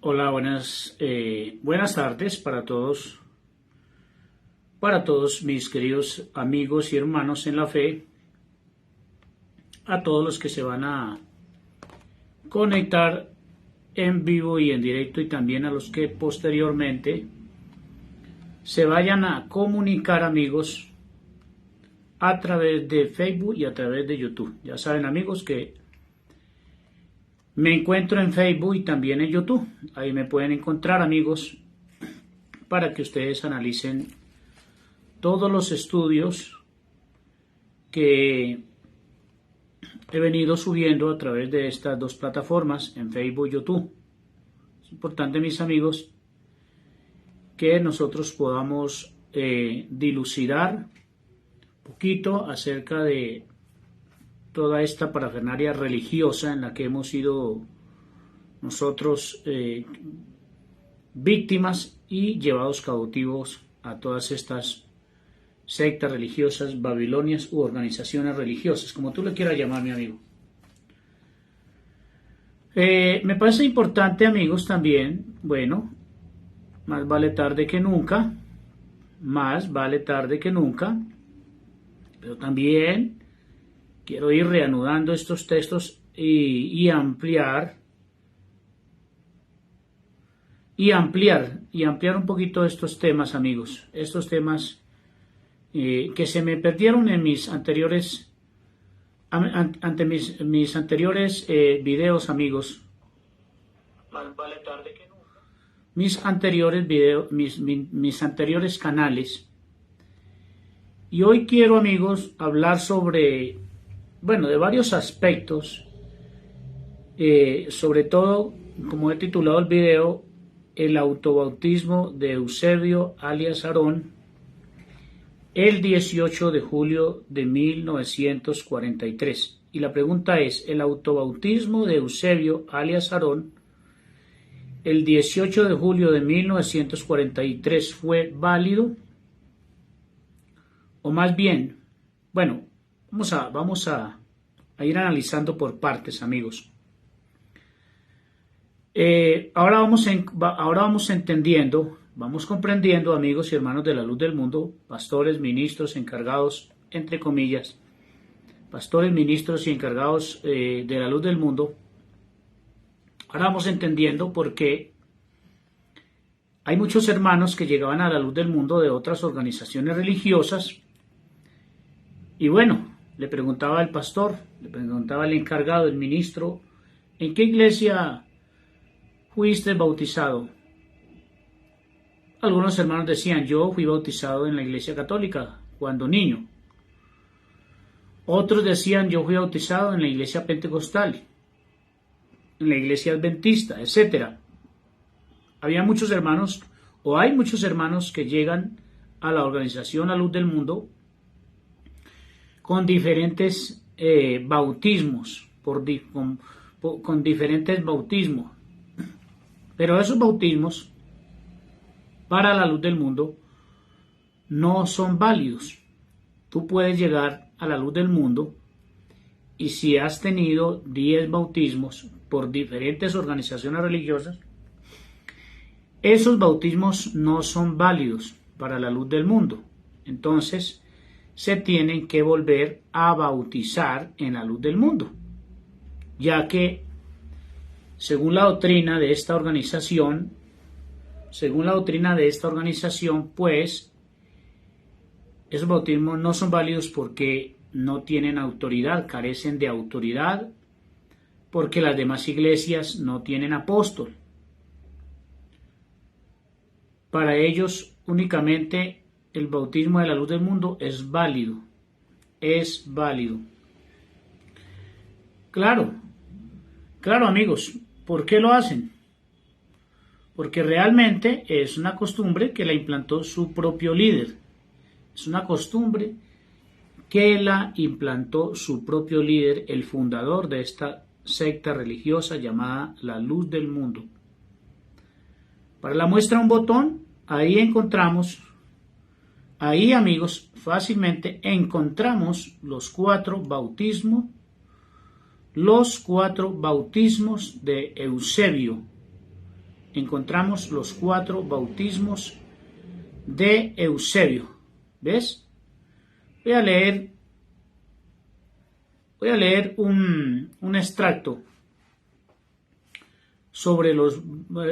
Hola, buenas tardes para todos mis queridos amigos y hermanos en la fe, a todos los que se van a conectar en vivo y en directo y también a los que posteriormente se vayan a comunicar, amigos, a través de Facebook y a través de YouTube. Ya saben, amigos, que me encuentro en Facebook y también en YouTube. Ahí me pueden encontrar, amigos, para que ustedes analicen todos los estudios que he venido subiendo a través de estas dos plataformas, en Facebook y YouTube. Es importante, mis amigos, que nosotros podamos dilucidar un poquito acerca de toda esta parafernalia religiosa en la que hemos sido nosotros víctimas y llevados cautivos a todas estas sectas religiosas, babilonias u organizaciones religiosas, como tú le quieras llamar, mi amigo. Me parece importante, amigos, también, bueno, más vale tarde que nunca, pero también quiero ir reanudando estos textos y ampliar un poquito estos temas, amigos, estos temas que se me perdieron en mis anteriores ante mis anteriores videos, amigos. Más vale tarde que nunca. Mis anteriores videos, mis anteriores canales. Y hoy quiero, amigos, hablar sobre, bueno, de varios aspectos, sobre todo, como he titulado el video, el autobautismo de Eusebio alias Aarón, el 18 de julio de 1943. Y la pregunta es, ¿el autobautismo de Eusebio alias Aarón, el 18 de julio de 1943, fue válido? O más bien, bueno, vamos a ir analizando por partes, amigos. Ahora vamos entendiendo, vamos comprendiendo, amigos y hermanos de la luz del mundo, pastores, ministros, encargados, entre comillas, pastores, ministros y encargados de la luz del mundo. Ahora vamos entendiendo por qué hay muchos hermanos que llegaban a la luz del mundo de otras organizaciones religiosas. Y bueno, le preguntaba al pastor, le preguntaba al encargado, el ministro, ¿en qué iglesia fuiste bautizado? Algunos hermanos decían, yo fui bautizado en la iglesia católica cuando niño. Otros decían, yo fui bautizado en la iglesia pentecostal, en la iglesia adventista, etc. Había muchos hermanos, o hay muchos hermanos que llegan a la organización La Luz del Mundo con diferentes bautismos, con diferentes bautismos. Pero esos bautismos para la luz del mundo no son válidos. Tú puedes llegar a la luz del mundo y si has tenido 10 bautismos por diferentes organizaciones religiosas, esos bautismos no son válidos para la luz del mundo. Entonces, se tienen que volver a bautizar en la luz del mundo, ya que según la doctrina de esta organización, pues esos bautismos no son válidos porque no tienen autoridad, carecen de autoridad, porque las demás iglesias no tienen apóstol. Para ellos únicamente el bautismo de la luz del mundo es válido. Claro, amigos, ¿por qué lo hacen? Porque realmente es una costumbre que la implantó su propio líder. Es una costumbre que la implantó su propio líder, el fundador de esta secta religiosa llamada La Luz del Mundo. Para la muestra un botón, ahí encontramos, amigos, fácilmente encontramos los cuatro bautismos de Eusebio encontramos los 4 bautismos de Eusebio. ¿Ves? Voy a leer un extracto sobre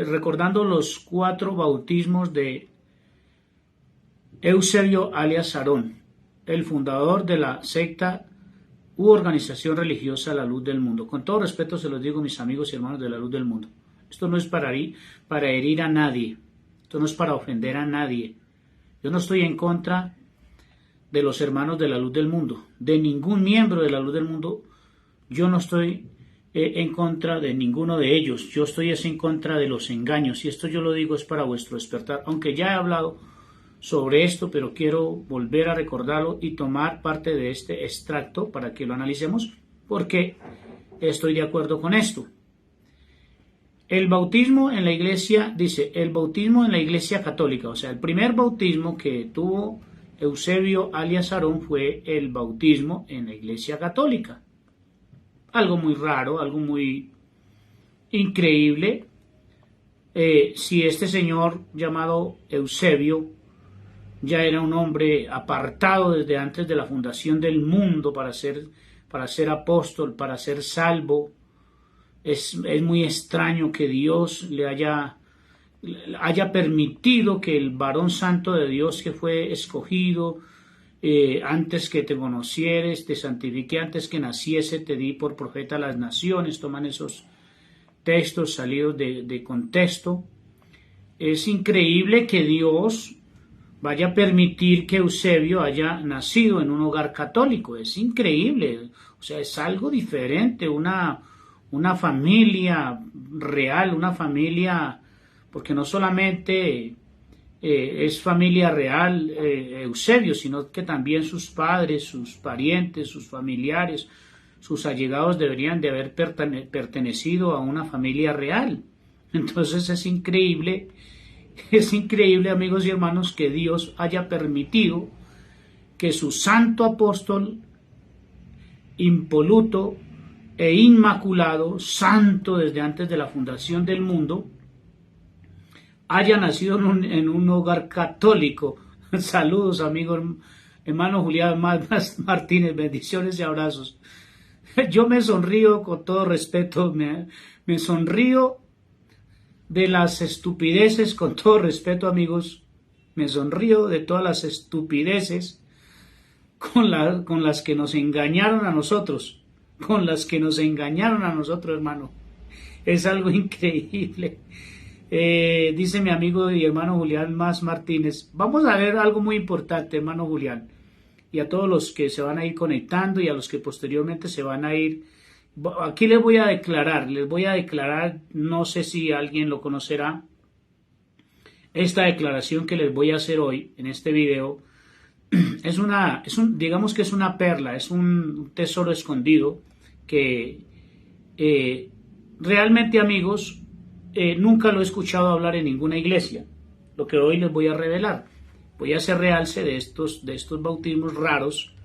recordando los 4 bautismos de Eusebio alias Aarón, el fundador de la secta u organización religiosa La Luz del Mundo. Con todo respeto se los digo, mis amigos y hermanos de La Luz del Mundo. Esto no es para herir a nadie. Esto no es para ofender a nadie. Yo no estoy en contra de los hermanos de La Luz del Mundo, de ningún miembro de La Luz del Mundo. Yo no estoy en contra de ninguno de ellos. Yo estoy en contra de los engaños. Y esto yo lo digo es para vuestro despertar. Aunque ya he hablado sobre esto, pero quiero volver a recordarlo y tomar parte de este extracto para que lo analicemos, porque estoy de acuerdo con esto. El bautismo en la iglesia, dice, el bautismo en la iglesia católica, o sea, el primer bautismo que tuvo Eusebio alias Aarón fue el bautismo en la iglesia católica. Algo muy raro, algo muy increíble. Si este señor llamado Eusebio ya era un hombre apartado desde antes de la fundación del mundo para ser apóstol, para ser salvo, es muy extraño que Dios le haya permitido que el varón santo de Dios que fue escogido antes que te conocieres, te santifiqué antes que naciese, te di por profeta a las naciones. Toman esos textos salidos de contexto. Es increíble que Dios vaya a permitir que Eusebio haya nacido en un hogar católico. Es increíble, o sea, es algo diferente, una familia real, una familia, porque no solamente es familia real Eusebio, sino que también sus padres, sus parientes, sus familiares, sus allegados deberían de haber pertenecido a una familia real. Entonces es increíble, amigos y hermanos, que Dios haya permitido que su santo apóstol impoluto e inmaculado, santo desde antes de la fundación del mundo, haya nacido en un hogar católico. Saludos, amigos, hermano Julián Martínez, bendiciones y abrazos. Yo me sonrío con todo respeto, me sonrío de las estupideces, con todo respeto, amigos, me sonrío de todas las estupideces con las que nos engañaron a nosotros, hermano. Es algo increíble. Dice mi amigo y hermano Julián Martínez, vamos a ver algo muy importante, hermano Julián, y a todos los que se van a ir conectando y a los que posteriormente se van a ir. Aquí les voy a declarar, no sé si alguien lo conocerá, esta declaración que les voy a hacer hoy en este video. Digamos que es una perla, es un tesoro escondido que realmente, amigos, nunca lo he escuchado hablar en ninguna iglesia. Lo que hoy les voy a revelar, voy a hacer realce de estos bautismos raros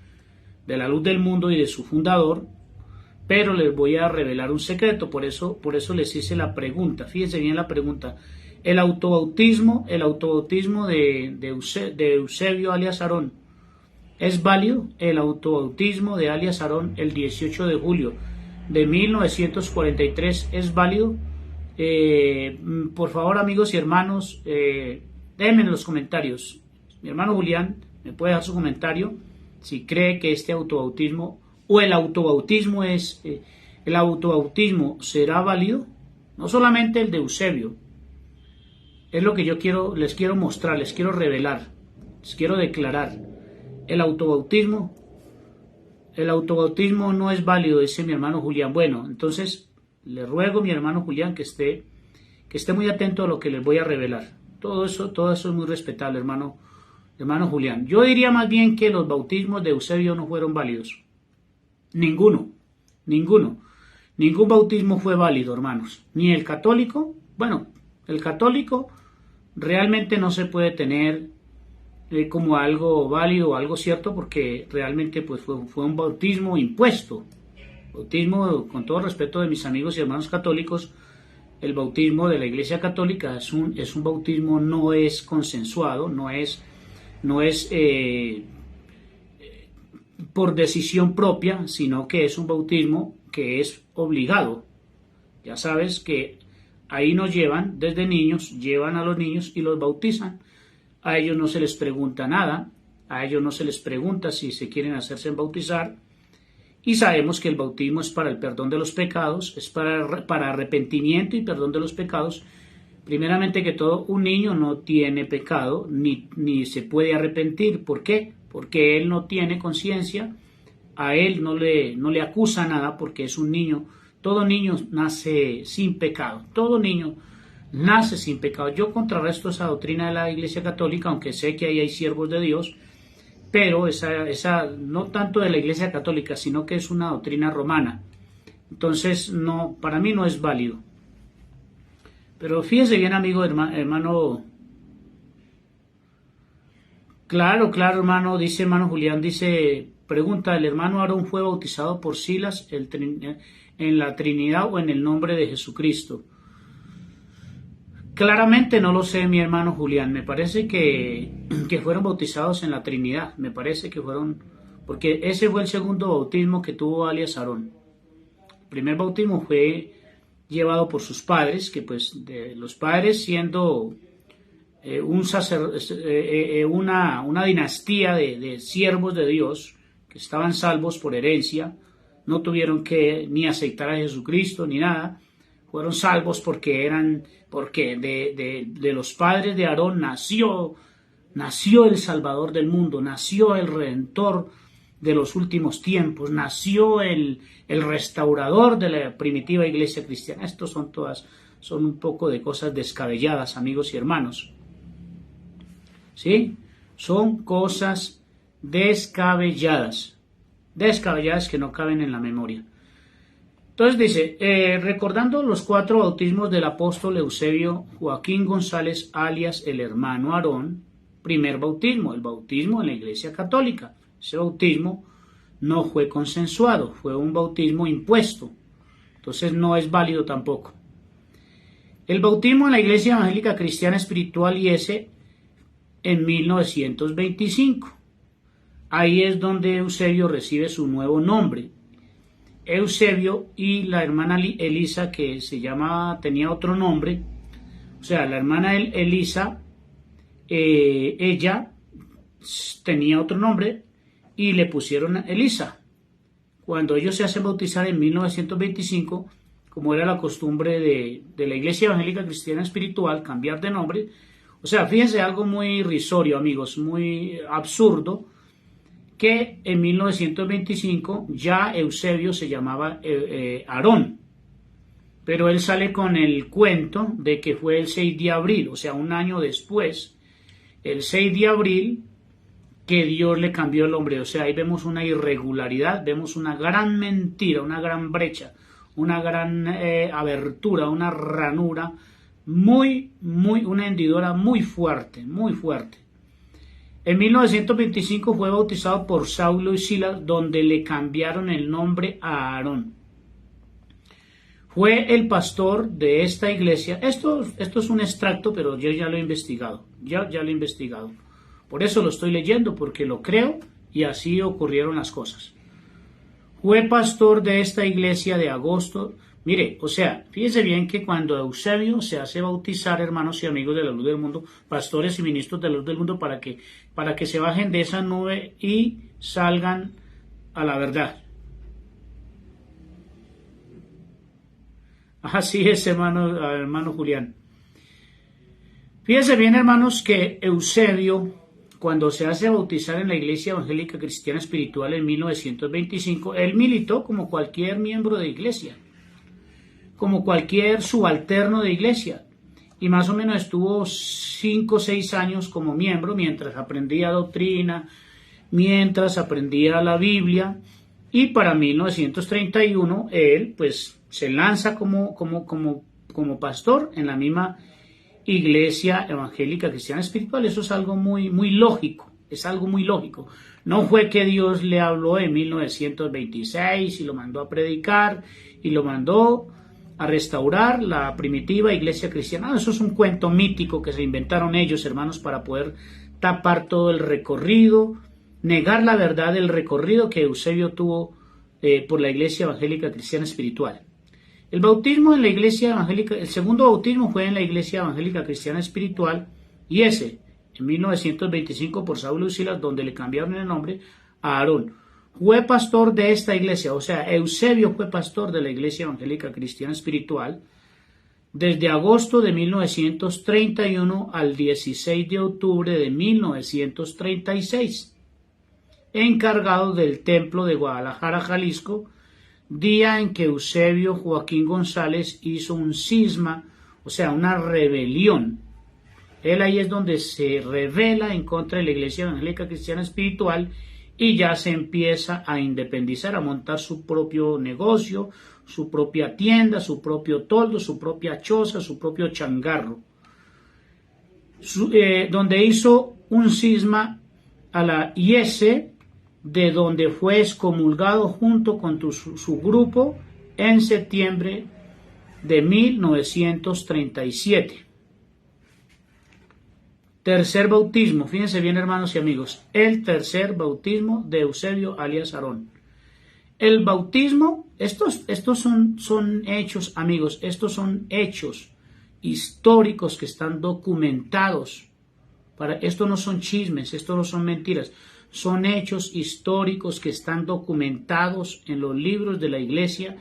de La Luz del Mundo y de su fundador, pero les voy a revelar un secreto. Por eso les hice la pregunta. Fíjense bien la pregunta. El autobautismo de Eusebio alias Aarón, ¿es válido? El autobautismo de alias Aarón el 18 de julio de 1943, ¿es válido? Por favor, amigos y hermanos, déjenme en los comentarios. Mi hermano Julián me puede dar su comentario si cree que este autobautismo o el autobautismo será válido. No solamente el de Eusebio, es lo que les quiero mostrar, les quiero revelar, les quiero declarar. El autobautismo no es válido, dice mi hermano Julián. Bueno, entonces le ruego, mi hermano Julián, que esté muy atento a lo que les voy a revelar. Todo eso es muy respetable, hermano Julián. Yo diría más bien que los bautismos de Eusebio no fueron válidos. Ninguno. Ningún bautismo fue válido, hermanos. Ni el católico. Bueno, el católico realmente no se puede tener como algo válido o algo cierto, porque realmente pues fue un bautismo impuesto. Bautismo, con todo respeto de mis amigos y hermanos católicos, el bautismo de la Iglesia Católica es un bautismo, no es consensuado, no es por decisión propia, sino que es un bautismo que es obligado. Ya sabes que ahí nos llevan desde niños, llevan a los niños y los bautizan. A ellos no se les pregunta nada, a ellos no se les pregunta si se quieren hacerse bautizar. Y sabemos que el bautismo es para el perdón de los pecados, es para arrepentimiento y perdón de los pecados. Primeramente que todo, un niño no tiene pecado ni se puede arrepentir. ¿Por qué? Porque él no tiene conciencia, a él no le acusa nada porque es un niño. Todo niño nace sin pecado, todo niño nace sin pecado. Yo contrarresto esa doctrina de la Iglesia Católica, aunque sé que ahí hay siervos de Dios, pero esa no tanto de la Iglesia Católica, sino que es una doctrina romana. Entonces, no, para mí no es válido. Pero fíjense bien, amigo, hermano. Claro, hermano, dice hermano Julián, pregunta, ¿el hermano Aarón fue bautizado por Silas en la Trinidad o en el nombre de Jesucristo? Claramente no lo sé, mi hermano Julián. Me parece que fueron bautizados en la Trinidad. Me parece que fueron, porque ese fue el segundo bautismo que tuvo alias Aarón. El primer bautismo fue llevado por sus padres, que pues los padres siendo una dinastía de siervos de Dios que estaban salvos por herencia, no tuvieron que ni aceptar a Jesucristo ni nada. Fueron salvos porque de los padres de Aarón nació el Salvador del mundo, nació el Redentor de los últimos tiempos, nació el restaurador de la primitiva iglesia cristiana. Estos son un poco de cosas descabelladas, amigos y hermanos. ¿Sí? Son cosas descabelladas que no caben en la memoria. Entonces dice, recordando los 4 bautismos del apóstol Eusebio Joaquín González, alias el hermano Aarón, primer bautismo, el bautismo en la Iglesia Católica. Ese bautismo no fue consensuado, fue un bautismo impuesto, entonces no es válido tampoco. El bautismo en la Iglesia Evangélica Cristiana Espiritual IS en 1925. Ahí es donde Eusebio recibe su nuevo nombre. Eusebio y la hermana Elisa, que tenía otro nombre, o sea, la hermana Elisa, ella tenía otro nombre y le pusieron Elisa. Cuando ellos se hacen bautizar en 1925, como era la costumbre de la Iglesia Evangélica Cristiana Espiritual, cambiar de nombre, o sea, fíjense algo muy irrisorio, amigos, muy absurdo, que en 1925 ya Eusebio se llamaba Aarón, pero él sale con el cuento de que fue el 6 de abril, o sea, un año después, el 6 de abril, que Dios le cambió el nombre. O sea, ahí vemos una irregularidad, vemos una gran mentira, una gran brecha, una gran abertura, una ranura, una hendidura muy fuerte, muy fuerte. En 1925 fue bautizado por Saulo y Silas, donde le cambiaron el nombre a Aarón. Fue el pastor de esta iglesia. Esto es un extracto, pero yo ya lo he investigado. Ya lo he investigado. Por eso lo estoy leyendo, porque lo creo y así ocurrieron las cosas. Fue pastor de esta iglesia de agosto. Mire, o sea, fíjense bien que cuando Eusebio se hace bautizar, hermanos y amigos de la luz del mundo, pastores y ministros de la luz del mundo, para que se bajen de esa nube y salgan a la verdad. Así es, hermano Julián. Fíjense bien, hermanos, que Eusebio, cuando se hace bautizar en la Iglesia Evangélica Cristiana Espiritual en 1925, él militó como cualquier miembro de iglesia, como cualquier subalterno de iglesia, y más o menos estuvo 5 o 6 años como miembro, mientras aprendía doctrina, mientras aprendía la Biblia, y para 1931 él pues se lanza como pastor en la misma Iglesia Evangélica Cristiana Espiritual. Eso es algo muy lógico, es algo muy lógico. No fue que Dios le habló en 1926 y lo mandó a predicar y lo mandó a restaurar la primitiva iglesia cristiana. Eso es un cuento mítico que se inventaron ellos, hermanos, para poder tapar todo el recorrido, negar la verdad del recorrido que Eusebio tuvo por la iglesia evangélica cristiana espiritual. El bautismo en la iglesia evangélica, el segundo bautismo fue en la iglesia evangélica cristiana espiritual, y ese, en 1925 por Saulo y Silas, donde le cambiaron el nombre a Aarón. Fue pastor de esta iglesia, o sea, Eusebio fue pastor de la iglesia evangélica cristiana espiritual desde agosto de 1931 al 16 de octubre de 1936, encargado del templo de Guadalajara, Jalisco, día en que Eusebio Joaquín González hizo un cisma, o sea, una rebelión. Él ahí es donde se rebela en contra de la iglesia evangélica cristiana espiritual y ya se empieza a independizar, a montar su propio negocio, su propia tienda, su propio toldo, su propia choza, su propio changarro, donde hizo un cisma a la IS, de donde fue excomulgado junto con su grupo en septiembre de 1937. Tercer bautismo, fíjense bien, hermanos y amigos, el tercer bautismo de Eusebio alias Aarón. El bautismo, estos son hechos, amigos, estos son hechos históricos que están documentados. Esto no son chismes, esto no son mentiras, son hechos históricos que están documentados en los libros de la iglesia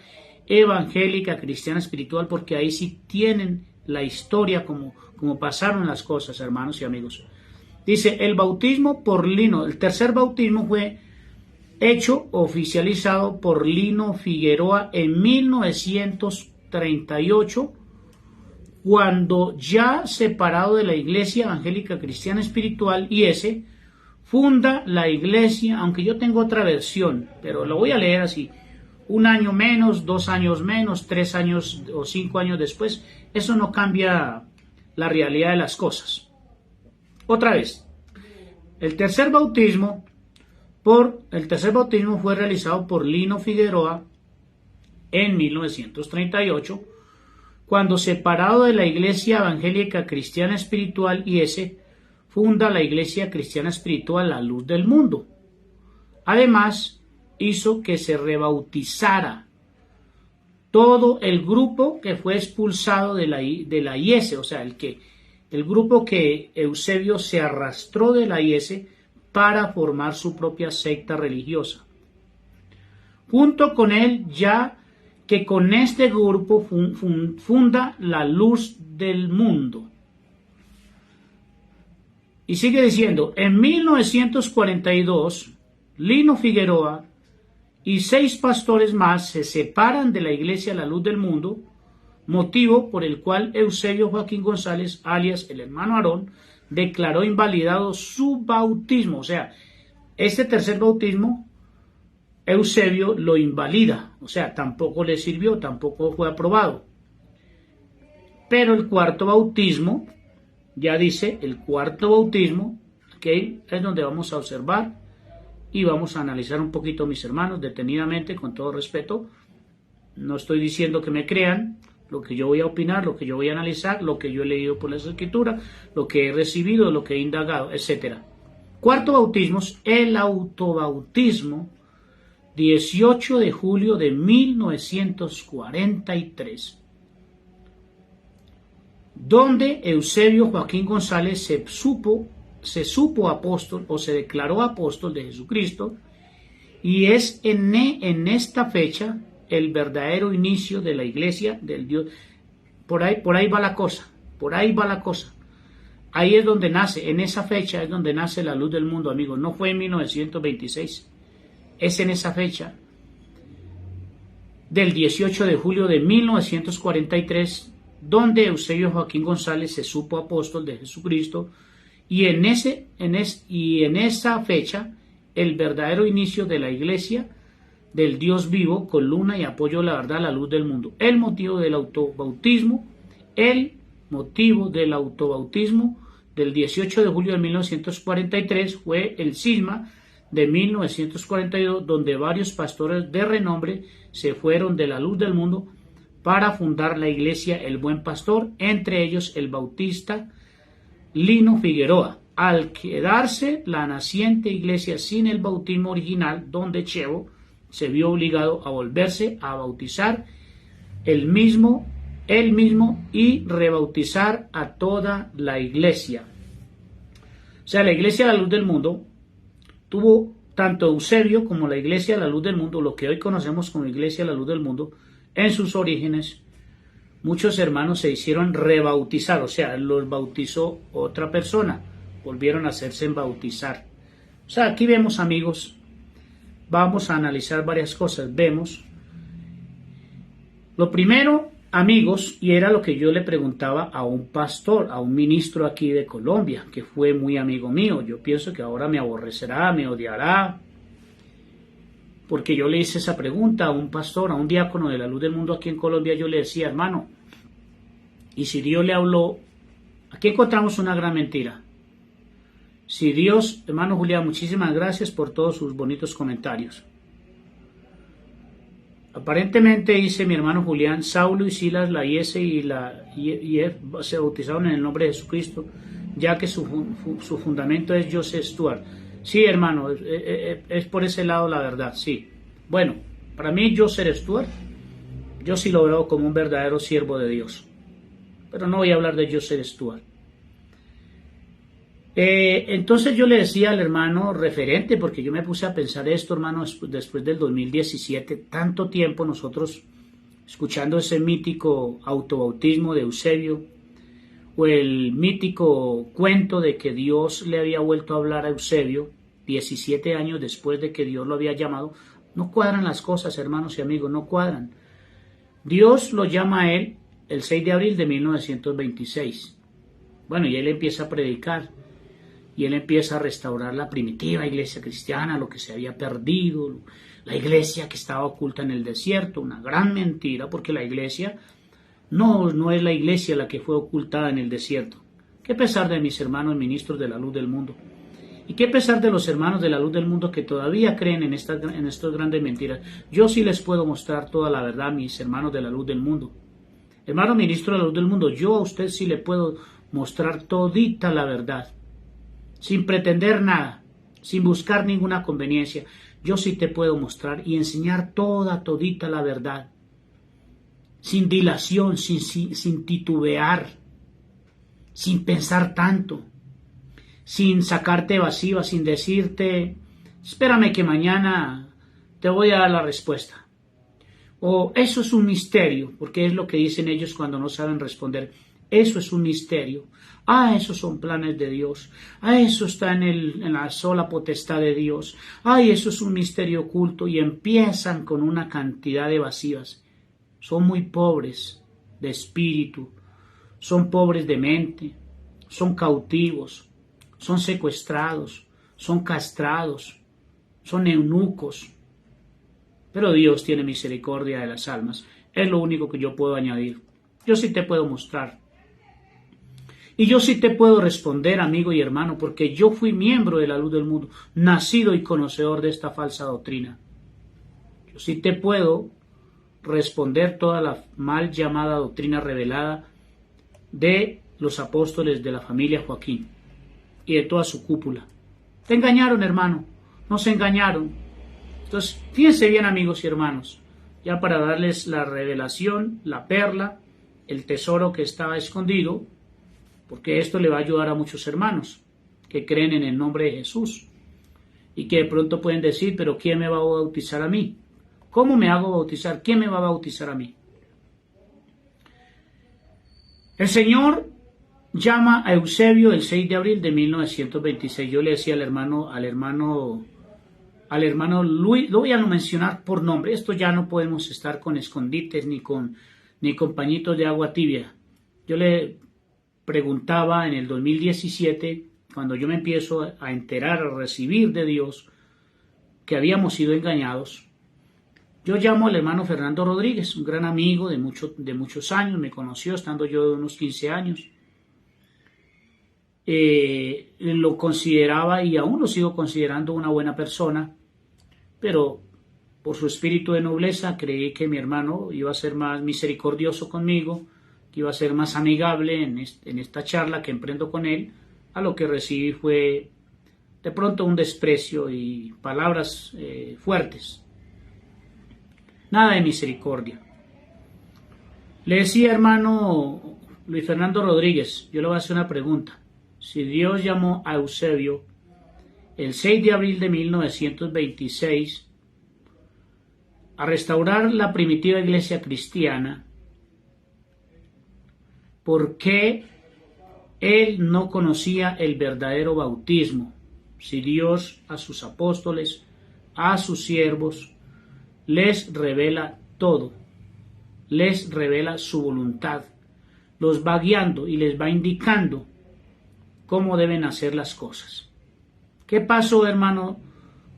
evangélica cristiana espiritual, porque ahí sí tienen la historia como pasaron las cosas, hermanos y amigos. Dice, el bautismo por Lino, el tercer bautismo fue hecho oficializado por Lino Figueroa en 1938, cuando ya separado de la iglesia evangélica cristiana espiritual IS, funda la iglesia, aunque yo tengo otra versión, pero lo voy a leer así: 1 año menos, 2 años menos, 3 años o 5 años después, eso no cambia la realidad de las cosas. Otra vez, el tercer bautismo fue realizado por Lino Figueroa en 1938, cuando separado de la iglesia evangélica cristiana espiritual IS, funda la iglesia cristiana espiritual La Luz del Mundo. Además, hizo que se rebautizara todo el grupo que fue expulsado de la IS, o sea, el grupo que Eusebio se arrastró de la IS para formar su propia secta religiosa. Junto con él, ya que con este grupo funda La Luz del Mundo. Y sigue diciendo, en 1942, Lino Figueroa y 6 pastores más se separan de la iglesia La Luz del Mundo, motivo por el cual Eusebio Joaquín González, alias el hermano Aarón, declaró invalidado su bautismo. O sea, este tercer bautismo, Eusebio lo invalida, o sea, tampoco le sirvió, tampoco fue aprobado. Pero el cuarto bautismo, ya dice, el cuarto bautismo, que es donde vamos a observar y vamos a analizar un poquito, mis hermanos, detenidamente, con todo respeto. No estoy diciendo que me crean lo que yo voy a opinar, lo que yo voy a analizar, lo que yo he leído por las escrituras, lo que he recibido, lo que he indagado, etc. Cuarto bautismo, el autobautismo, 18 de julio de 1943, donde Eusebio Joaquín González se supo apóstol o se declaró apóstol de Jesucristo, y es en esta fecha el verdadero inicio de la iglesia del Dios. Por ahí va la cosa, Ahí es donde nace, en esa fecha es donde nace la luz del mundo, amigos. No fue en 1926, es en esa fecha del 18 de julio de 1943, donde Eusebio Joaquín González se supo apóstol de Jesucristo, y en esa fecha el verdadero inicio de la iglesia del Dios vivo, columna y apoyo de la verdad, la luz del mundo. El motivo del autobautismo del 18 de julio de 1943 fue el cisma de 1942, donde varios pastores de renombre se fueron de la luz del mundo para fundar la iglesia El Buen Pastor, entre ellos el bautista Lino Figueroa. Al quedarse la naciente iglesia sin el bautismo original, don de Chevo se vio obligado a volverse a bautizar él mismo y rebautizar a toda la iglesia. O sea, la iglesia de la luz del mundo tuvo tanto Eusebio como la iglesia de la luz del mundo, lo que hoy conocemos como iglesia de la luz del mundo, en sus orígenes, muchos hermanos se hicieron rebautizar, o sea, los bautizó otra persona, volvieron a hacerse bautizar. O sea, aquí vemos, amigos, vamos a analizar varias cosas. Vemos, lo primero, amigos, y era lo que yo le preguntaba a un pastor, a un ministro aquí de Colombia, que fue muy amigo mío. Yo pienso que ahora me aborrecerá, me odiará, porque yo le hice esa pregunta a un pastor, a un diácono de la luz del mundo aquí en Colombia. Yo le decía, hermano, y si Dios le habló, aquí encontramos una gran mentira. Si Dios, hermano Julián, muchísimas gracias por todos sus bonitos comentarios. Aparentemente, dice mi hermano Julián, Saulo y Silas, la IS y se bautizaron en el nombre de Jesucristo, ya que su fundamento es Joseph Stuart. Sí, hermano, es por ese lado la verdad, sí. Bueno, para mí Joseph Stuart, yo sí lo veo como un verdadero siervo de Dios. Pero no voy a hablar de Joseph Stuart. Entonces yo le decía al hermano referente, porque yo me puse a pensar esto, hermano, después del 2017, tanto tiempo nosotros escuchando ese mítico autobautismo de Eusebio, o el mítico cuento de que Dios le había vuelto a hablar a Eusebio 17 años después de que Dios lo había llamado. No cuadran las cosas, hermanos y amigos, no cuadran. Dios lo llama a él el 6 de abril de 1926. Bueno, y él empieza a predicar, y él empieza a restaurar la primitiva iglesia cristiana, lo que se había perdido, la iglesia que estaba oculta en el desierto, una gran mentira, porque la iglesia no es la iglesia la que fue ocultada en el desierto. Qué pesar de mis hermanos ministros de la luz del mundo, y qué pesar de los hermanos de la luz del mundo que todavía creen en estas grandes mentiras. Yo sí les puedo mostrar toda la verdad, mis hermanos de la luz del mundo. Hermano ministro de la luz del mundo, yo a usted sí le puedo mostrar todita la verdad, sin pretender nada, sin buscar ninguna conveniencia. Yo sí te puedo mostrar y enseñar todita la verdad, sin dilación, sin titubear, sin pensar tanto, sin sacarte evasiva, sin decirte, espérame que mañana te voy a dar la respuesta. O eso es un misterio, porque es lo que dicen ellos cuando no saben responder. Eso es un misterio. Esos son planes de Dios. Eso está en la sola potestad de Dios. Eso es un misterio oculto. Y empiezan con una cantidad de evasivas. Son muy pobres de espíritu. Son pobres de mente. Son cautivos. Son secuestrados. Son castrados. Son eunucos. Pero Dios tiene misericordia de las almas. Es lo único que yo puedo añadir. Yo sí te puedo mostrar. Y yo sí te puedo responder, amigo y hermano, porque yo fui miembro de la luz del mundo, nacido y conocedor de esta falsa doctrina. Yo sí te puedo responder toda la mal llamada doctrina revelada de los apóstoles de la familia Joaquín y de toda su cúpula. Te engañaron, hermano, nos engañaron. Entonces, fíjense bien, amigos y hermanos, ya para darles la revelación, la perla, el tesoro que estaba escondido, porque esto le va a ayudar a muchos hermanos que creen en el nombre de Jesús y que de pronto pueden decir, pero ¿quién me va a bautizar a mí? ¿Cómo me hago bautizar? ¿Quién me va a bautizar a mí? El Señor llama a Eusebio el 6 de abril de 1926. Yo le decía al hermano Luis, lo voy a mencionar por nombre. Esto ya no podemos estar con escondites ni con pañitos de agua tibia. Yo le preguntaba en el 2017, cuando yo me empiezo a enterar, a recibir de Dios que habíamos sido engañados. Yo llamo al hermano Fernando Rodríguez, un gran amigo de muchos años, me conoció estando yo de unos 15 años. Lo consideraba y aún lo sigo considerando una buena persona, pero por su espíritu de nobleza, creí que mi hermano iba a ser más misericordioso conmigo, que iba a ser más amigable en esta charla que emprendo con él. A lo que recibí fue de pronto un desprecio y palabras fuertes. Nada de misericordia. Le decía, hermano Luis Fernando Rodríguez, yo le voy a hacer una pregunta. Si Dios llamó a Eusebio el 6 de abril de 1926 a restaurar la primitiva iglesia cristiana, ¿por qué él no conocía el verdadero bautismo? Si Dios a sus apóstoles, a sus siervos, les revela todo, les revela su voluntad, los va guiando y les va indicando cómo deben hacer las cosas. ¿Qué pasó, hermano,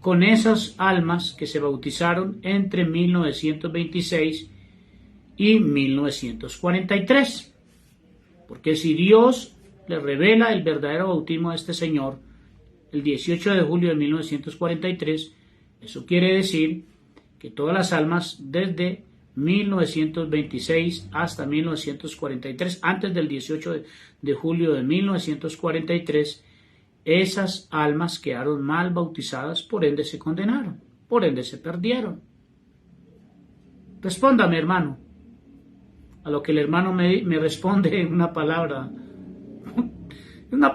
con esas almas que se bautizaron entre 1926 y 1943? Porque si Dios le revela el verdadero bautismo a este señor el 18 de julio de 1943, eso quiere decir que todas las almas desde 1926 hasta 1943, antes del 18 de julio de 1943, esas almas quedaron mal bautizadas, por ende se condenaron, por ende se perdieron. Respóndame, hermano. A lo que el hermano me responde en una palabra,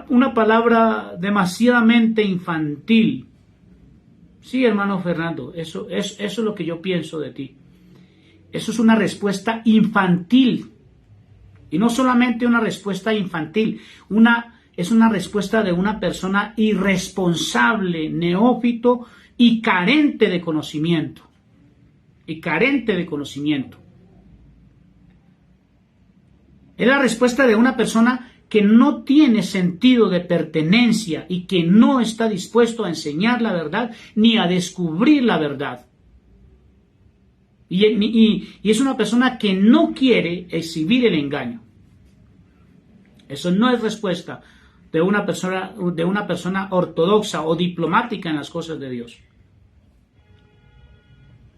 una palabra demasiadamente infantil. Sí, hermano Fernando, eso es lo que yo pienso de ti. Eso es una respuesta infantil. Y no solamente una respuesta infantil, es una respuesta de una persona irresponsable, neófito y carente de conocimiento. Es la respuesta de una persona que no tiene sentido de pertenencia y que no está dispuesto a enseñar la verdad ni a descubrir la verdad. Y es una persona que no quiere exhibir el engaño. Eso no es respuesta de una persona ortodoxa o diplomática en las cosas de Dios.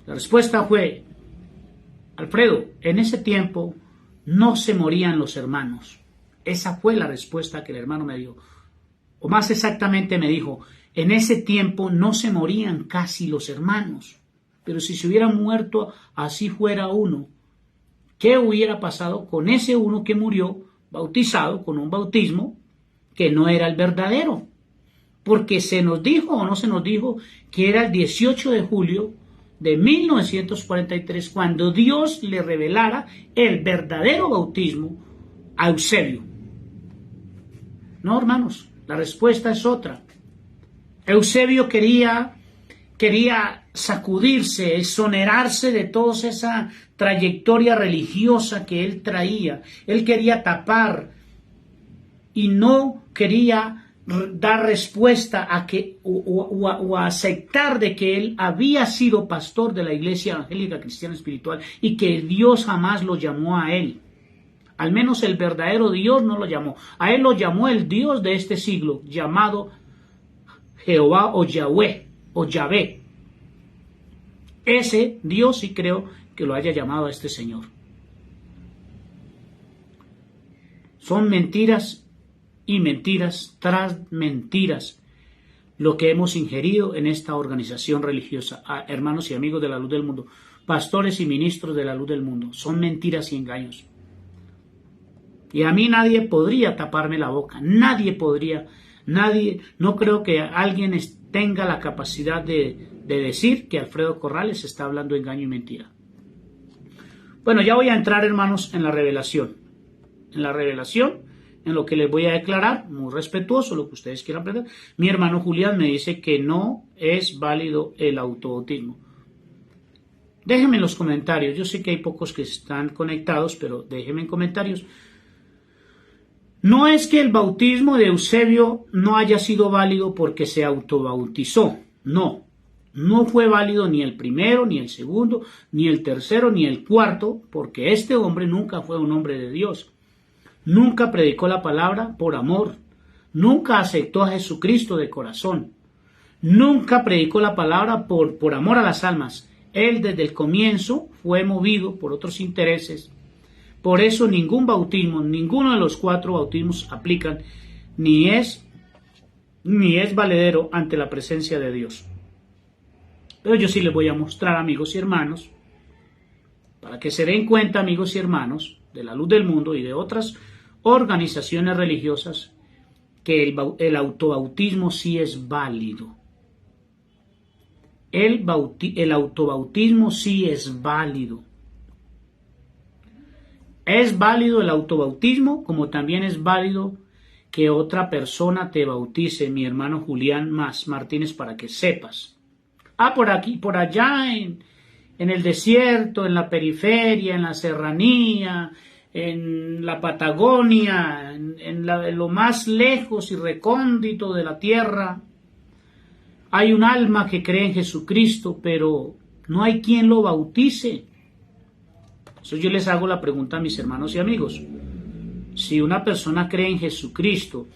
La respuesta fue: Alfredo, en ese tiempo no se morían los hermanos. Esa fue la respuesta que el hermano me dio. O más exactamente me dijo: en ese tiempo no se morían casi los hermanos. Pero si se hubiera muerto así fuera uno, ¿qué hubiera pasado con ese uno que murió bautizado con un bautismo que no era el verdadero? Porque se nos dijo o no se nos dijo que era el 18 de julio de 1943 cuando Dios le revelara el verdadero bautismo a Eusebio. No, hermanos, la respuesta es otra. Eusebio quería sacudirse, exonerarse de toda esa trayectoria religiosa que él traía. Él quería tapar y no quería dar respuesta a que o aceptar de que él había sido pastor de la Iglesia Evangélica Cristiana Espiritual y que Dios jamás lo llamó a él. Al menos el verdadero Dios no lo llamó. A él lo llamó el Dios de este siglo, llamado Jehová o Yahweh o Yahvé. Ese Dios sí creo que lo haya llamado a este señor. Son mentiras y mentiras tras mentiras lo que hemos ingerido en esta organización religiosa. Hermanos y amigos de la luz del mundo, pastores y ministros de la luz del mundo, son mentiras y engaños. Y a mí nadie podría taparme la boca, nadie, no creo que alguien tenga la capacidad de decir que Alfredo Corrales está hablando engaño y mentira. Bueno, ya voy a entrar, hermanos, en la revelación. En lo que les voy a declarar, muy respetuoso, lo que ustedes quieran aprender. Mi hermano Julián me dice que no es válido el autobautismo. Déjenme en los comentarios, yo sé que hay pocos que están conectados, pero déjenme en comentarios. No es que el bautismo de Eusebio no haya sido válido porque se autobautizó, no fue válido ni el primero, ni el segundo, ni el tercero, ni el cuarto, porque este hombre nunca fue un hombre de Dios, nunca predicó la palabra por amor, nunca aceptó a Jesucristo de corazón, nunca predicó la palabra por amor a las almas. Él desde el comienzo fue movido por otros intereses. Por eso ningún bautismo, ninguno de los 4 bautismos aplican, ni es valedero ante la presencia de Dios. Pero yo sí les voy a mostrar, amigos y hermanos, para que se den cuenta, amigos y hermanos, de la Luz del Mundo y de otras organizaciones religiosas, que el autobautismo sí es válido. El autobautismo sí es válido. Es válido el autobautismo, como también es válido que otra persona te bautice, mi hermano Julián Martínez, para que sepas. Por aquí, por allá, en el desierto, en la periferia, en la serranía, en la Patagonia, en lo más lejos y recóndito de la tierra, hay un alma que cree en Jesucristo, pero no hay quien lo bautice. Entonces yo les hago la pregunta a mis hermanos y amigos. Si una persona cree en Jesucristo,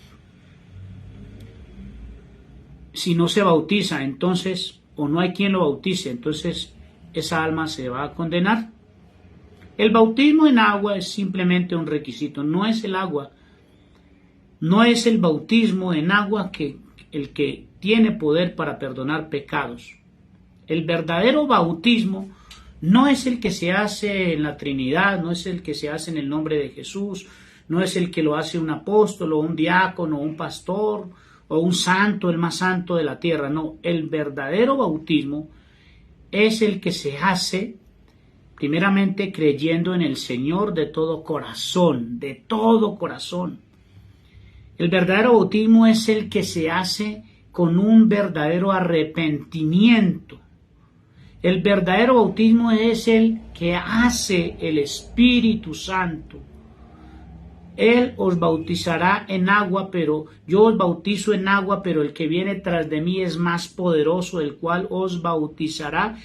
si no se bautiza, entonces, o no hay quien lo bautice, entonces esa alma se va a condenar. El bautismo en agua es simplemente un requisito, no es el agua, no es el bautismo en agua el que tiene poder para perdonar pecados. El verdadero bautismo no es el que se hace en la Trinidad, no es el que se hace en el nombre de Jesús, no es el que lo hace un apóstol o un diácono o un pastor o un santo, el más santo de la tierra. No, el verdadero bautismo es el que se hace primeramente creyendo en el Señor de todo corazón, de todo corazón. El verdadero bautismo es el que se hace con un verdadero arrepentimiento. El verdadero bautismo es el que hace el Espíritu Santo. Él os bautizará en agua, pero yo os bautizo en agua, pero el que viene tras de mí es más poderoso, el cual os bautizará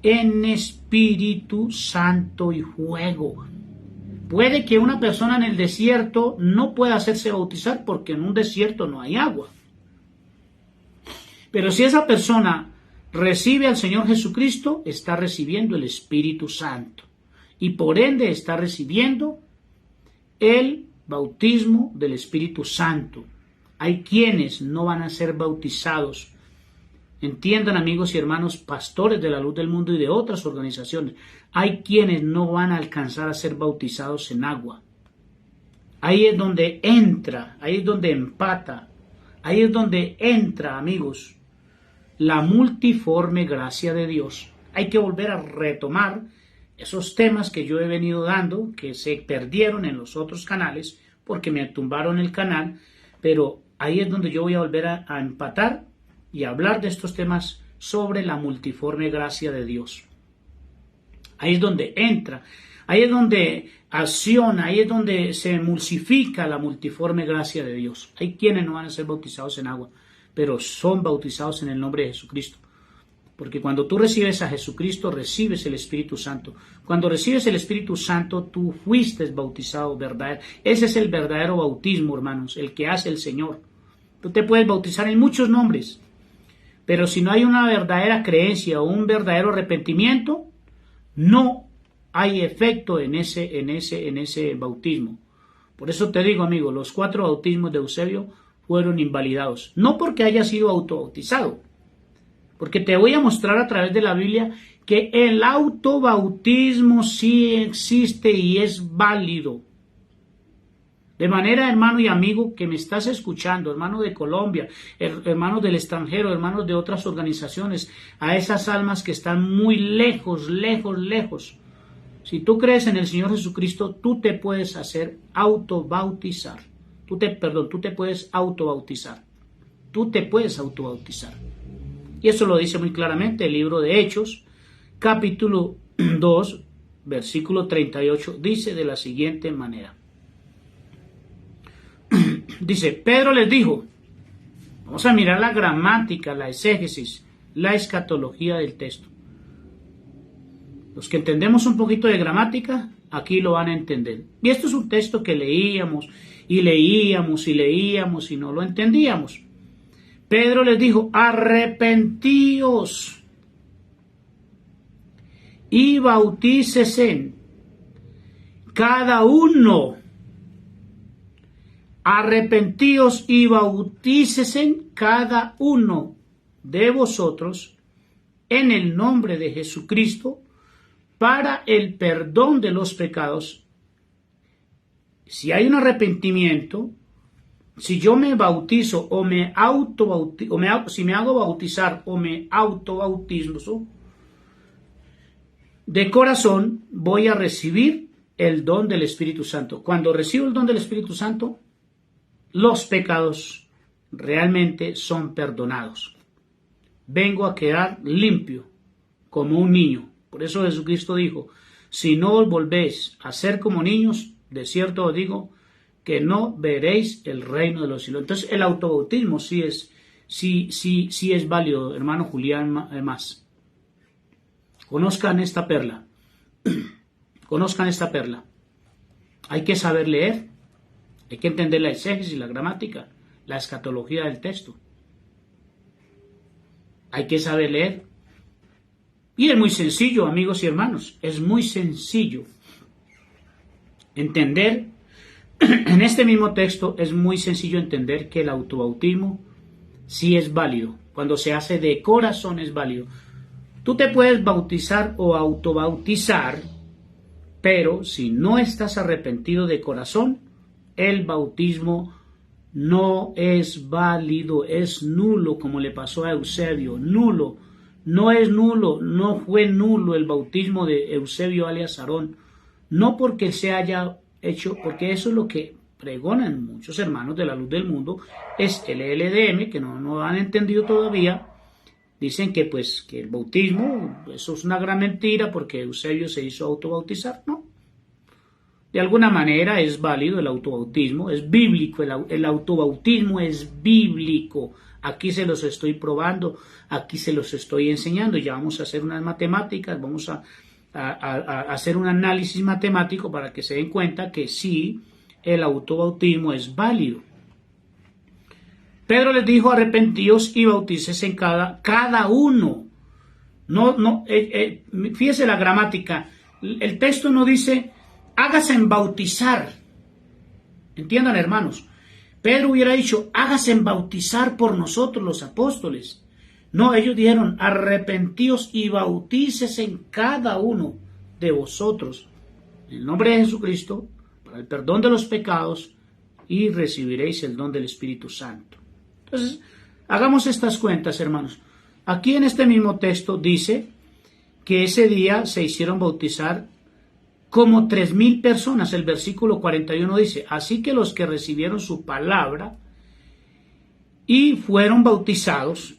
en Espíritu Santo y fuego. Puede que una persona en el desierto no pueda hacerse bautizar porque en un desierto no hay agua. Pero si esa persona recibe al Señor Jesucristo, está recibiendo el Espíritu Santo y por ende está recibiendo el bautismo del Espíritu Santo. Hay quienes no van a ser bautizados. Entiendan, amigos y hermanos, pastores de la Luz del Mundo y de otras organizaciones, hay quienes no van a alcanzar a ser bautizados en agua. Ahí es donde entra, ahí es donde empata, ahí es donde entra, amigos, la multiforme gracia de Dios. Hay que volver a retomar esos temas que yo he venido dando, que se perdieron en los otros canales porque me tumbaron el canal, pero ahí es donde yo voy a volver a empatar y hablar de estos temas sobre la multiforme gracia de Dios. Ahí es donde entra, ahí es donde acciona, ahí es donde se emulsifica la multiforme gracia de Dios. Hay quienes no van a ser bautizados en agua, pero son bautizados en el nombre de Jesucristo. Porque cuando tú recibes a Jesucristo, recibes el Espíritu Santo. Cuando recibes el Espíritu Santo, tú fuiste bautizado, ¿verdad? Ese es el verdadero bautismo, hermanos, el que hace el Señor. Tú te puedes bautizar en muchos nombres, pero si no hay una verdadera creencia o un verdadero arrepentimiento, no hay efecto en ese bautismo. Por eso te digo, amigo, los 4 bautismos de Eusebio fueron invalidados. No porque haya sido autobautizado, porque te voy a mostrar a través de la Biblia que el autobautismo sí existe y es válido. De manera, hermano y amigo que me estás escuchando, hermano de Colombia, hermanos del extranjero, hermanos de otras organizaciones, a esas almas que están muy lejos, lejos, lejos. Si tú crees en el Señor Jesucristo, tú te puedes hacer autobautizar. Tú te puedes autobautizar. Tú te puedes autobautizar. Y eso lo dice muy claramente el libro de Hechos, capítulo 2, versículo 38, dice de la siguiente manera. Dice, Pedro les dijo, vamos a mirar la gramática, la exégesis, la escatología del texto. Los que entendemos un poquito de gramática, aquí lo van a entender. Y esto es un texto que leíamos y leíamos y leíamos y no lo entendíamos. Pedro les dijo, arrepentíos y bautícese cada uno. Arrepentíos y bautícese cada uno de vosotros en el nombre de Jesucristo para el perdón de los pecados. Si hay un arrepentimiento, si yo me bautizo o me autobautizo, si me hago bautizar o me autobautizo de corazón, voy a recibir el don del Espíritu Santo. Cuando recibo el don del Espíritu Santo, los pecados realmente son perdonados. Vengo a quedar limpio como un niño. Por eso Jesucristo dijo, si no os volvéis a ser como niños, de cierto os digo que no veréis el reino de los cielos. Entonces el autobautismo sí es válido, hermano Julián. Además, conozcan esta perla. Conozcan esta perla. Hay que saber leer. Hay que entender la exégesis, la gramática, la escatología del texto. Hay que saber leer. Y es muy sencillo, amigos y hermanos. Es muy sencillo entender. En este mismo texto es muy sencillo entender que el autobautismo sí es válido. Cuando se hace de corazón es válido. Tú te puedes bautizar o autobautizar, pero si no estás arrepentido de corazón, el bautismo no es válido, es nulo, como le pasó a Eusebio, nulo. No es nulo, no fue nulo el bautismo de Eusebio alias Aarón, no porque se haya hecho, porque eso es lo que pregonan muchos hermanos de la luz del mundo, es el LDM, que no han entendido todavía. Dicen que que el bautismo, eso es una gran mentira porque Eusebio se hizo autobautizar, ¿no? De alguna manera es válido el autobautismo, es bíblico, el autobautismo es bíblico. Aquí se los estoy probando, aquí se los estoy enseñando. Ya vamos a hacer unas matemáticas, vamos a hacer un análisis matemático para que se den cuenta que sí, el autobautismo es válido. Pedro les dijo, arrepentíos y bautícese en cada uno. Fíjese la gramática. El texto no dice, hágase en bautizar. Entiendan, hermanos. Pedro hubiera dicho, hágase en bautizar por nosotros los apóstoles. No, ellos dijeron, arrepentíos y bautícese en cada uno de vosotros, en el nombre de Jesucristo, para el perdón de los pecados, y recibiréis el don del Espíritu Santo. Entonces, hagamos estas cuentas, hermanos. Aquí en este mismo texto dice que ese día se hicieron bautizar como 3,000 personas. El versículo 41 dice, así que los que recibieron su palabra y fueron bautizados,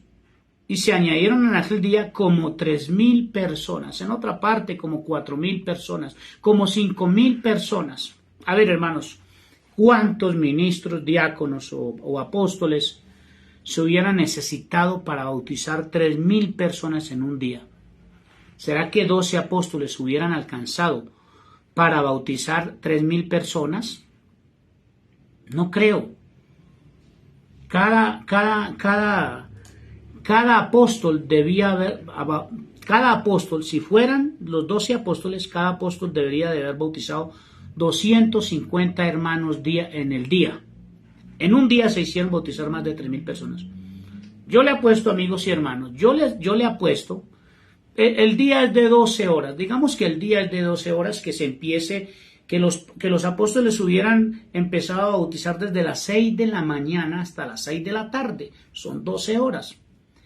y se añadieron en aquel día como 3,000 personas, en otra parte como 4,000 personas, como 5,000 personas. A ver, hermanos, ¿cuántos ministros, diáconos o apóstoles se hubieran necesitado para bautizar 3,000 personas en un día? ¿Será que 12 apóstoles hubieran alcanzado para bautizar 3,000 personas? No creo. Cada apóstol debía haber, cada apóstol, si fueran los 12 apóstoles, cada apóstol debería de haber bautizado 250 hermanos en el día. En un día se hicieron bautizar más de 3,000 personas. Yo le apuesto, amigos y hermanos, yo le apuesto, el día es de 12 horas, digamos que el día es de 12 horas, que se empiece, que los apóstoles hubieran empezado a bautizar desde las 6 de la mañana hasta las 6 de la tarde, son 12 horas.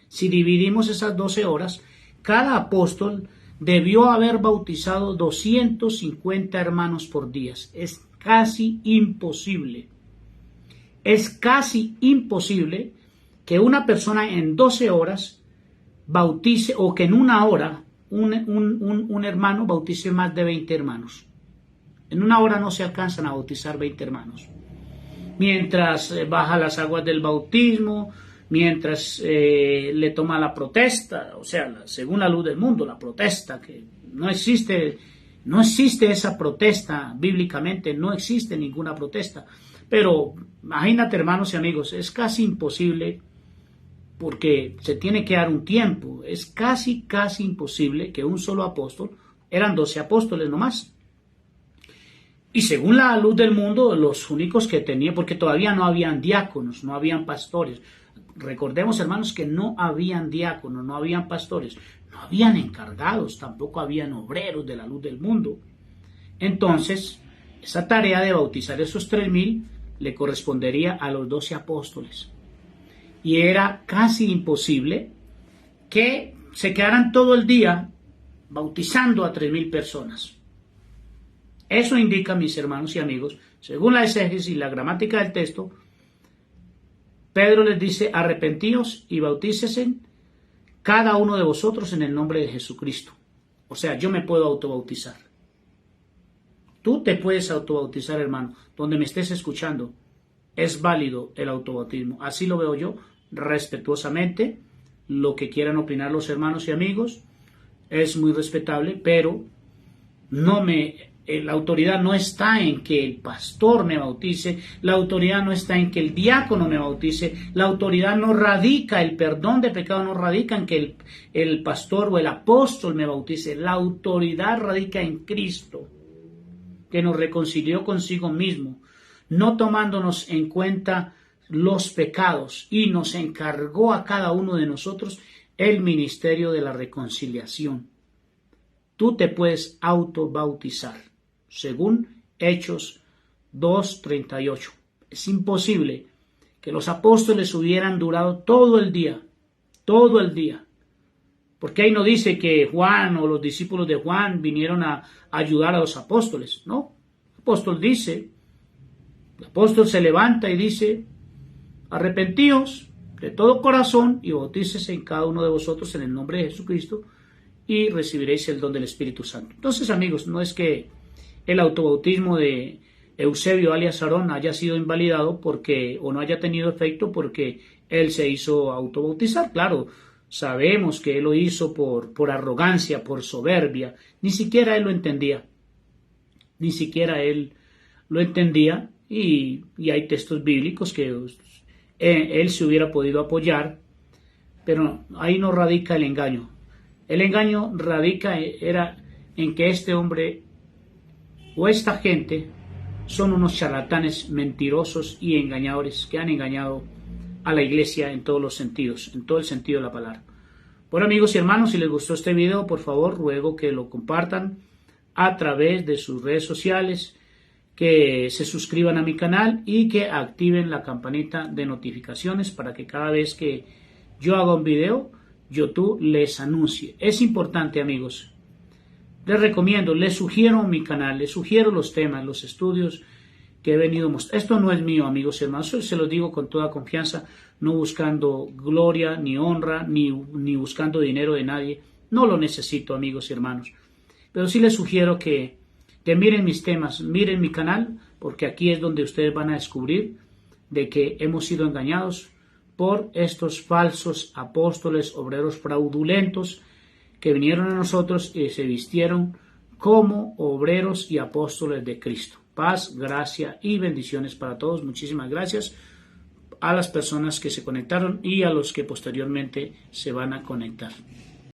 Si dividimos esas 12 horas, cada apóstol debió haber bautizado 250 hermanos por día. Es casi imposible. Es casi imposible que una persona en 12 horas bautice, o que en una hora un hermano bautice más de 20 hermanos. En una hora no se alcanzan a bautizar 20 hermanos. Mientras baja las aguas del bautismo, mientras le toma la protesta, o sea, según la luz del mundo, la protesta, que no existe esa protesta bíblicamente, no existe ninguna protesta. Pero imagínate, hermanos y amigos, es casi imposible, porque se tiene que dar un tiempo, es casi imposible que un solo apóstol Eran 12 apóstoles nomás. Y según la luz del mundo, los únicos que tenían, porque todavía no habían diáconos, no habían pastores. Recordemos, hermanos, que no habían diáconos, no habían pastores, no habían encargados, tampoco habían obreros de la luz del mundo. Entonces, esa tarea de bautizar esos 3,000 le correspondería a los 12 apóstoles. Y era casi imposible que se quedaran todo el día bautizando a 3,000 personas. Eso indica, mis hermanos y amigos, según la exégesis y la gramática del texto, Pedro les dice: arrepentíos y bautícese cada uno de vosotros en el nombre de Jesucristo. O sea, yo me puedo autobautizar. Tú te puedes autobautizar, hermano, donde me estés escuchando. Es válido el autobautismo. Así lo veo yo, respetuosamente. Lo que quieran opinar los hermanos y amigos es muy respetable, pero la autoridad no está en que el pastor me bautice, la autoridad no está en que el diácono me bautice, la autoridad no radica, el perdón de pecado no radica en que el pastor o el apóstol me bautice, la autoridad radica en Cristo, que nos reconcilió consigo mismo, no tomándonos en cuenta los pecados, y nos encargó a cada uno de nosotros el ministerio de la reconciliación. Tú te puedes autobautizar, según Hechos 2:38. Es imposible que los apóstoles hubieran durado todo el día, porque ahí no dice que Juan o los discípulos de Juan vinieron a ayudar a los apóstoles, no. El apóstol se levanta y dice: arrepentíos de todo corazón y bautícese en cada uno de vosotros en el nombre de Jesucristo y recibiréis el don del Espíritu Santo. Entonces, amigos, no es que el autobautismo de Eusebio alias Aarón haya sido invalidado o no haya tenido efecto porque él se hizo autobautizar. Claro, sabemos que él lo hizo por arrogancia, por soberbia. Ni siquiera él lo entendía. Y hay textos bíblicos que él se hubiera podido apoyar, pero ahí no radica el engaño. El engaño era en que este hombre o esta gente son unos charlatanes mentirosos y engañadores que han engañado a la iglesia en todos los sentidos, en todo el sentido de la palabra. Bueno, amigos y hermanos, si les gustó este video, por favor, ruego que lo compartan a través de sus redes sociales, que se suscriban a mi canal y que activen la campanita de notificaciones para que cada vez que yo haga un video, YouTube les anuncie. Es importante, amigos. Les recomiendo, les sugiero mi canal, les sugiero los temas, los estudios que he venido mostrando. Esto no es mío, amigos y hermanos, se lo digo con toda confianza, no buscando gloria, ni honra, ni buscando dinero de nadie. No lo necesito, amigos y hermanos. Pero sí les sugiero que miren mis temas, miren mi canal, porque aquí es donde ustedes van a descubrir de que hemos sido engañados por estos falsos apóstoles, obreros fraudulentos, que vinieron a nosotros y se vistieron como obreros y apóstoles de Cristo. Paz, gracia y bendiciones para todos. Muchísimas gracias a las personas que se conectaron y a los que posteriormente se van a conectar.